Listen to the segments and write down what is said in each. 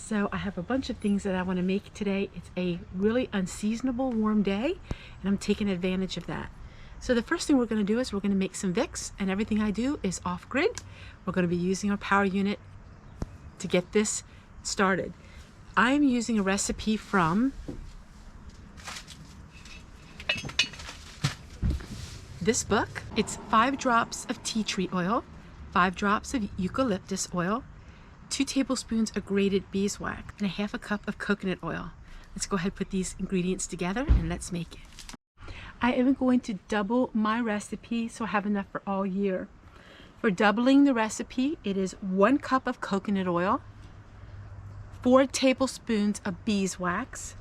So I have a bunch of things that I want to make today. It's a really unseasonable warm day and I'm taking advantage of that. So the first thing we're going to do is we're going to make some Vicks, and everything I do is off grid. We're going to be using our power unit to get this started. I'm using a recipe from this book. It's 5 drops of tea tree oil, 5 drops of eucalyptus oil, 2 tablespoons of grated beeswax, and a half a cup of coconut oil. Let's go ahead and put these ingredients together and let's make it. I am going to double my recipe so I have enough for all year. For doubling the recipe, it is 1 cup of coconut oil, 4 tablespoons of beeswax,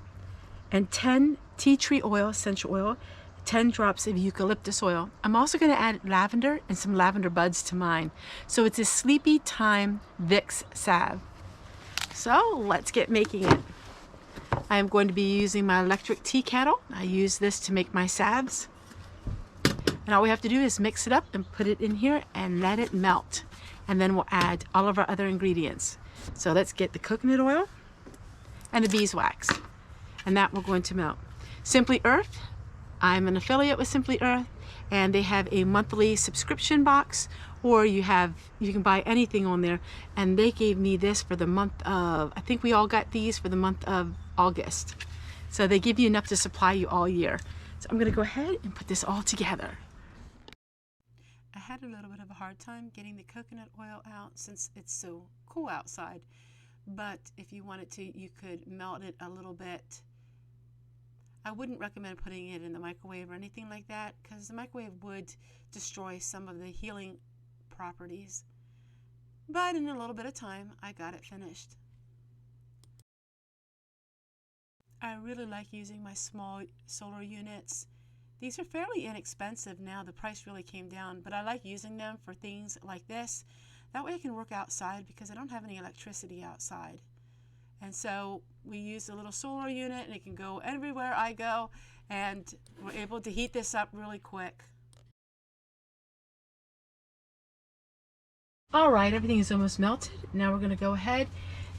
and 10 tea tree oil, essential oil, 10 drops of eucalyptus oil. I'm also going to add lavender and some lavender buds to mine. So it's a sleepy time Vicks salve. So let's get making it. I am going to be using my electric tea kettle. I use this to make my salves. And all we have to do is mix it up and put it in here and let it melt. And then we'll add all of our other ingredients. So let's get the coconut oil and the beeswax. And that we're going to melt. Simply Earth. I'm an affiliate with Simply Earth, and they have a monthly subscription box, or you can buy anything on there. And they gave me this for the month of, I think we all got these for the month of August. So they give you enough to supply you all year. So I'm gonna go ahead and put this all together. I had a little bit of a hard time getting the coconut oil out since it's so cool outside. But if you wanted to, you could melt it a little bit. I wouldn't recommend putting it in the microwave or anything like that, because the microwave would destroy some of the healing properties. But in a little bit of time, I got it finished. I really like using my small solar units. These are fairly inexpensive now. The price really came down, but I like using them for things like this. That way I can work outside because I don't have any electricity outside. And so we use a little solar unit, and it can go everywhere I go, and we're able to heat this up really quick. All right, everything is almost melted. Now we're going to go ahead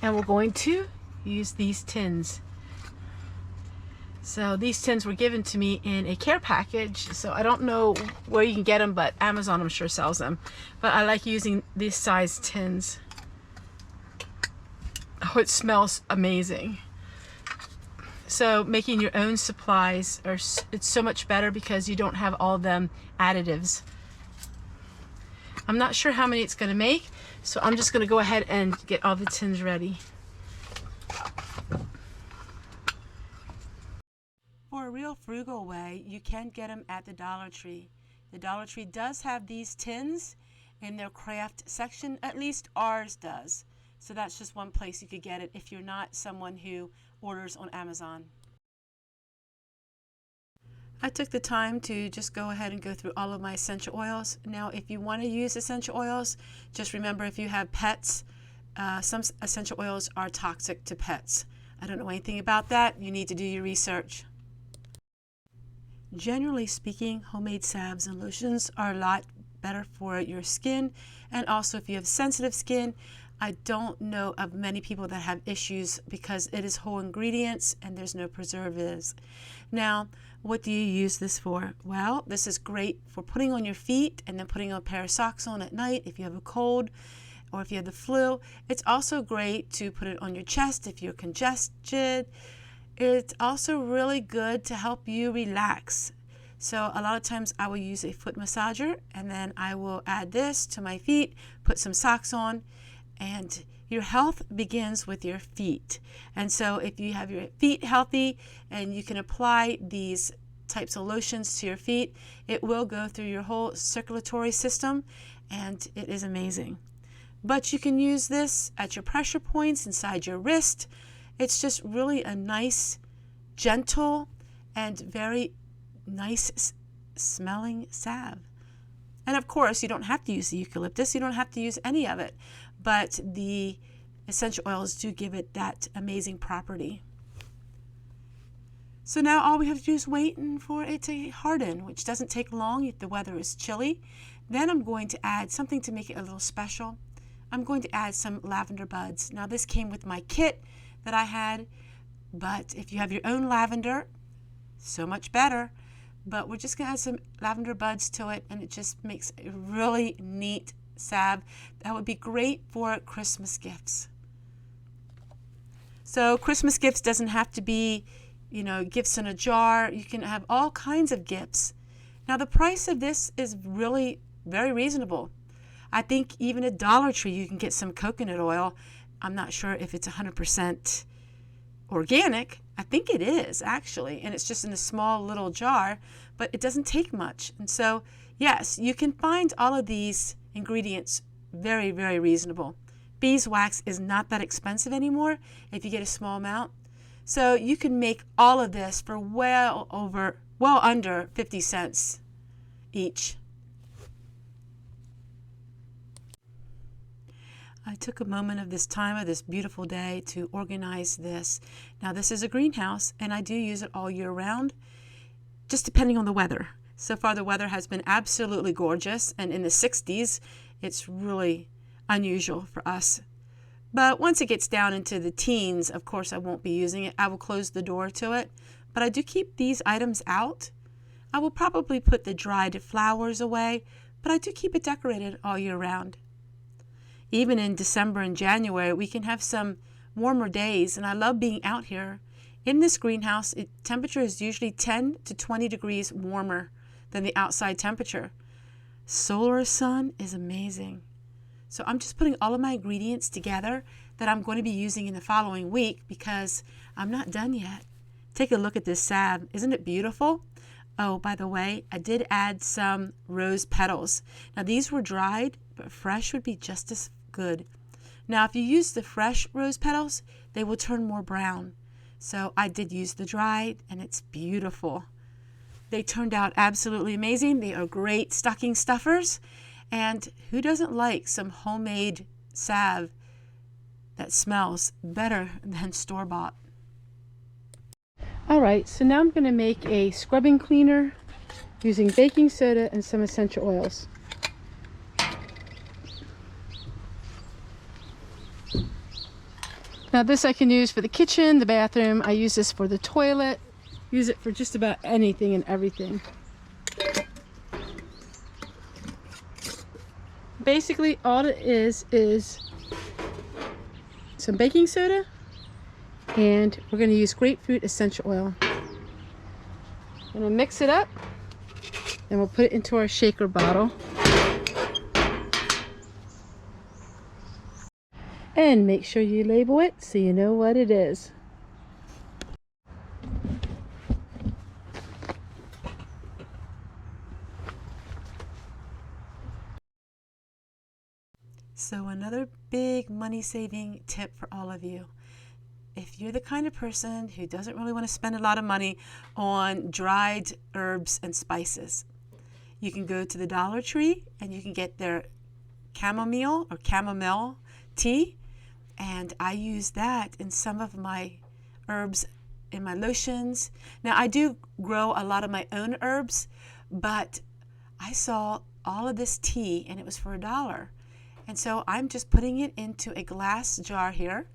and we're going to use these tins. So these tins were given to me in a care package, so I don't know where you can get them, but Amazon I'm sure sells them. But I like using these size tins. Oh, it smells amazing. So making your own supplies, it's so much better because you don't have all them additives. I'm not sure how many it's going to make, so I'm just going to go ahead and get all the tins ready. For a real frugal way, you can get them at the Dollar Tree. The Dollar Tree does have these tins in their craft section, at least ours does. So that's just one place you could get it if you're not someone who orders on Amazon. I took the time to just go ahead and go through all of my essential oils. Now, if you want to use essential oils, just remember if you have pets, some essential oils are toxic to pets. I don't know anything about that. You need to do your research. Generally speaking, homemade salves and lotions are a lot better for your skin, and also if you have sensitive skin. I don't know of many people that have issues because it is whole ingredients and there's no preservatives. Now, what do you use this for? Well, this is great for putting on your feet and then putting a pair of socks on at night if you have a cold or if you have the flu. It's also great to put it on your chest if you're congested. It's also really good to help you relax. So a lot of times I will use a foot massager, and then I will add this to my feet, put some socks on. And your health begins with your feet. And so if you have your feet healthy and you can apply these types of lotions to your feet, it will go through your whole circulatory system, and it is amazing. But you can use this at your pressure points inside your wrist. It's just really a nice, gentle, and very nice smelling salve. And of course, you don't have to use the eucalyptus. You don't have to use any of it. But the essential oils do give it that amazing property. So now all we have to do is wait for it to harden, which doesn't take long if the weather is chilly. Then I'm going to add something to make it a little special. I'm going to add some lavender buds. Now this came with my kit that I had, but if you have your own lavender, so much better. But we're just going to add some lavender buds to it, and it just makes a really neat salve that would be great for Christmas gifts. So Christmas gifts doesn't have to be, gifts in a jar. You can have all kinds of gifts. Now the price of this is really very reasonable. I think even at Dollar Tree you can get some coconut oil. I'm not sure if it's 100% organic. I think it is actually, and it's just in a small little jar, but it doesn't take much. And so yes, you can find all of these ingredients very, very reasonable. Beeswax is not that expensive anymore if you get a small amount. So you can make all of this for well under 50 cents each. I took a moment of this time of this beautiful day to organize this. Now this is a greenhouse and I do use it all year round, just depending on the weather. So far the weather has been absolutely gorgeous, and in the 60s it's really unusual for us. But once it gets down into the teens, of course I won't be using it. I will close the door to it, but I do keep these items out. I will probably put the dried flowers away, but I do keep it decorated all year round. Even in December and January, we can have some warmer days, and I love being out here. In this greenhouse, temperature is usually 10 to 20 degrees warmer than the outside temperature. Solar sun is amazing. So I'm just putting all of my ingredients together that I'm going to be using in the following week because I'm not done yet. Take a look at this salve. Isn't it beautiful? Oh, by the way, I did add some rose petals. Now these were dried, but fresh would be just as good. Now if you use the fresh rose petals, they will turn more brown. So I did use the dried, and it's beautiful. They turned out absolutely amazing. They are great stocking stuffers. And who doesn't like some homemade salve that smells better than store-bought? All right, so now I'm going to make a scrubbing cleaner using baking soda and some essential oils. Now this I can use for the kitchen, the bathroom. I use this for the toilet. Use it for just about anything and everything. Basically all it is some baking soda, and we're going to use grapefruit essential oil. I'm going to mix it up and we'll put it into our shaker bottle. And make sure you label it so you know what it is. So another big money-saving tip for all of you. If you're the kind of person who doesn't really want to spend a lot of money on dried herbs and spices, you can go to the Dollar Tree and you can get their chamomile or chamomile tea. And I use that in some of my herbs, in my lotions. Now I do grow a lot of my own herbs, but I saw all of this tea and it was for $1. And so I'm just putting it into a glass jar here,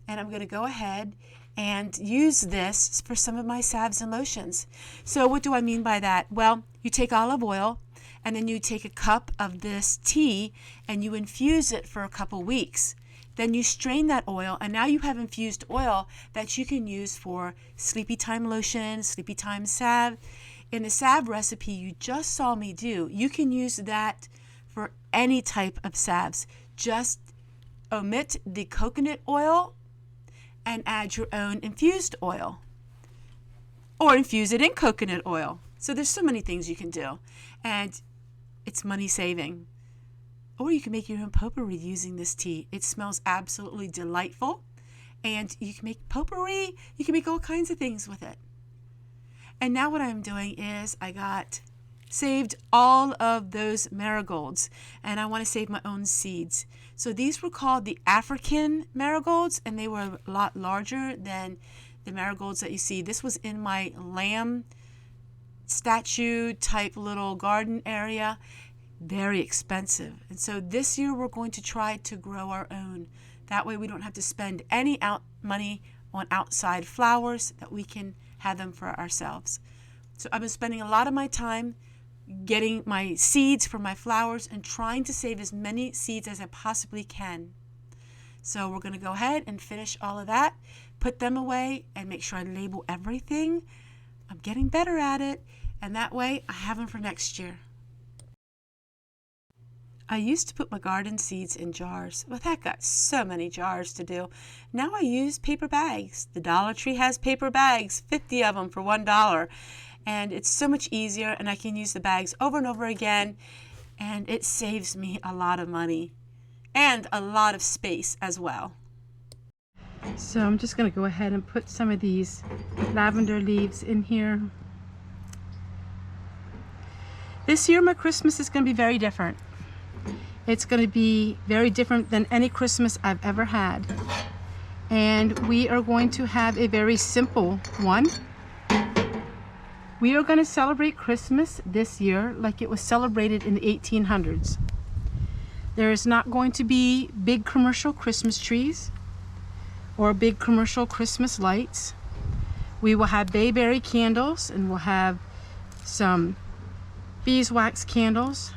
and I'm going to go ahead and use this for some of my salves and lotions. So what do I mean by that? Well, you take olive oil and then you take a cup of this tea and you infuse it for a couple weeks. Then you strain that oil, and now you have infused oil that you can use for sleepy time lotion, sleepy time salve. In the salve recipe you just saw me do, you can use that for any type of salves. Just omit the coconut oil and add your own infused oil, or infuse it in coconut oil. So there's so many things you can do, and it's money saving. Or you can make your own potpourri using this tea. It smells absolutely delightful, and you can make potpourri. You can make all kinds of things with it. And now what I'm doing is I saved all of those marigolds, and I want to save my own seeds. So these were called the African marigolds, and they were a lot larger than the marigolds that you see. This was in my lamb statue type little garden area. very expensive. And so this year we're going to try to grow our own. That way we don't have to spend any money on outside flowers, that we can have them for ourselves. So I've been spending a lot of my time getting my seeds for my flowers and trying to save as many seeds as I possibly can. So we're going to go ahead and finish all of that, put them away, and make sure I label everything. I'm getting better at it, and that way I have them for next year. I used to put my garden seeds in jars, but that got so many jars to do. Now I use paper bags. The Dollar Tree has paper bags, 50 of them for $1. And it's so much easier, and I can use the bags over and over again, and it saves me a lot of money and a lot of space as well. So I'm just going to go ahead and put some of these lavender leaves in here. This year my Christmas is going to be very different. It's going to be very different than any Christmas I've ever had. And we are going to have a very simple one. We are going to celebrate Christmas this year like it was celebrated in the 1800s. There is not going to be big commercial Christmas trees or big commercial Christmas lights. We will have bayberry candles, and we'll have some beeswax candles,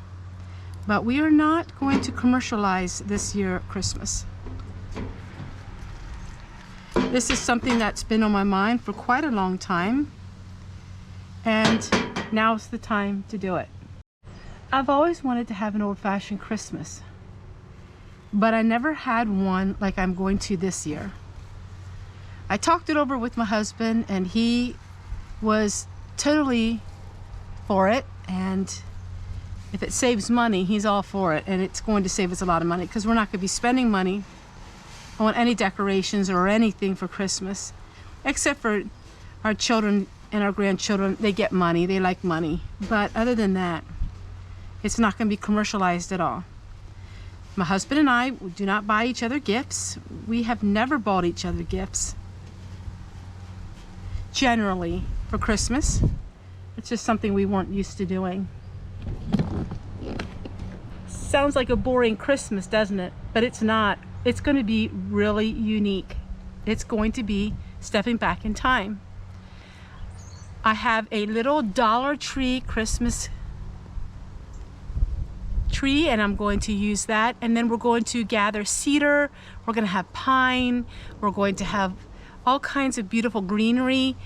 but we are not going to commercialize this year Christmas. This is something that's been on my mind for quite a long time, and now's the time to do it. I've always wanted to have an old-fashioned Christmas, but I never had one like I'm going to this year. I talked it over with my husband, and he was totally for it, and if it saves money, he's all for it, and it's going to save us a lot of money because we're not going to be spending money on any decorations or anything for Christmas, except for our children and our grandchildren. They get money, they like money, but other than that, it's not going to be commercialized at all. My husband and I do not buy each other gifts. We have never bought each other gifts generally for Christmas. It's just something we weren't used to doing. Sounds like a boring Christmas, doesn't it? But it's not. It's going to be really unique. It's going to be stepping back in time. I have a little Dollar Tree Christmas tree, and I'm going to use that. And then we're going to gather cedar. We're going to have pine. We're going to have all kinds of beautiful greenery.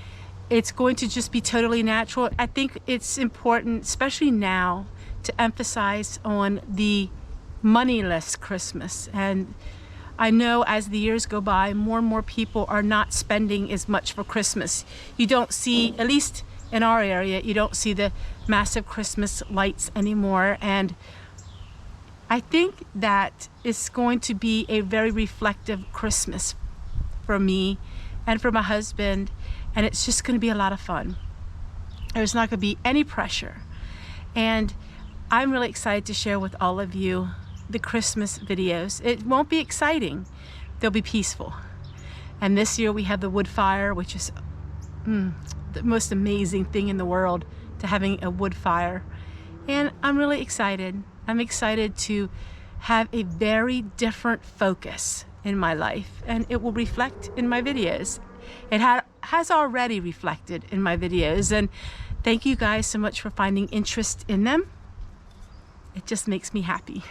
It's going to just be totally natural. I think it's important, especially now, to emphasize on the moneyless Christmas. And I know as the years go by, more and more people are not spending as much for Christmas. You don't see, at least in our area, you don't see the massive Christmas lights anymore. And I think that it's going to be a very reflective Christmas for me and for my husband, and it's just going to be a lot of fun. There's not going to be any pressure, and I'm really excited to share with all of you the Christmas videos. It won't be exciting, they'll be peaceful. And this year we have the wood fire, which is the most amazing thing in the world, to having a wood fire. And I'm really excited. I'm excited to have a very different focus in my life, and it will reflect in my videos. It has already reflected in my videos, and thank you guys so much for finding interest in them. It just makes me happy.